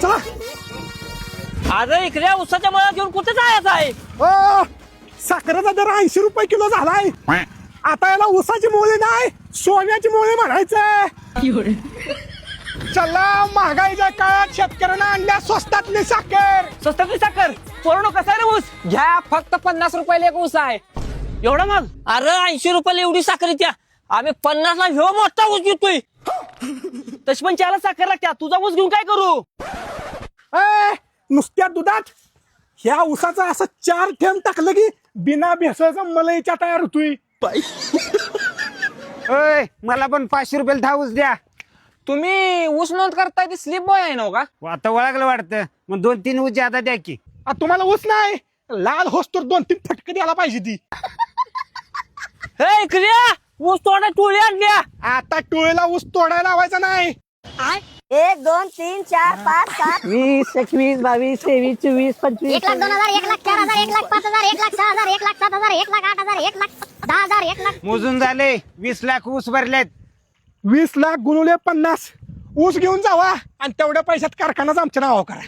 चला अरे इकडे उसाच्या मळ्यात घेऊन कुठे जायचं आहे? साखरेचा दर 80 रुपये किलो झालाय. आता याला उसाची मोळी नाही सोन्याची मोळी म्हणायचं. चला महागाईच्या काळात शेतकऱ्यांना आणल्या स्वस्तातली साखर. स्वस्तातली साखर पोरांनो कसा आहे रे ऊस? घ्या फक्त 50 रुपयाला एक ऊस आहे. एवढा मग? अरे 80 रुपयाला एवढी साखर येत्या. आम्ही 50 ला ह्यो मोठा ऊस घेतोय. तशी पण 4 साखर लागत्या. तुझा ऊस घेऊन काय करू? नुसत्या दुधात ह्या ऊसाचं असं 4 थेंब टाकलं की बिना भेसळचा मलईच्या तयार होतोय. मला पण 500 रुपयाला 10 ऊस द्या. तुम्ही ऊस नोंद करताय ते स्लिप बॉय आहे ना का? आता ओळखलं वाटतं, मग 2-3 ऊस ज्यादा द्या की. तुम्हाला ऊस नाही लाल होस तर 2-3 फटके द्यायला पाहिजे ती. हे इकडे ऊस तोडा टोळी आणल्या. आता टोळीला ऊस तोडायला लावायचा नाही. 1 2 3 4 5 7 20 21 22 23 24 25 1 लाख 2 हजार 1 लाख 4 हजार 1 लाख 5 हजार 1 लाख 6 हजार 1 लाख 7 हजार 1 लाख 8 हजार 1 लाख 10 हजार 1 लाख. मोजून झाले 20 लाख ऊस भरलेत. 20 लाख गुणुले 50 ऊस घेऊन जावा आणि तेवढ्या पैशात कारखानाच आमच्या नावावर करा.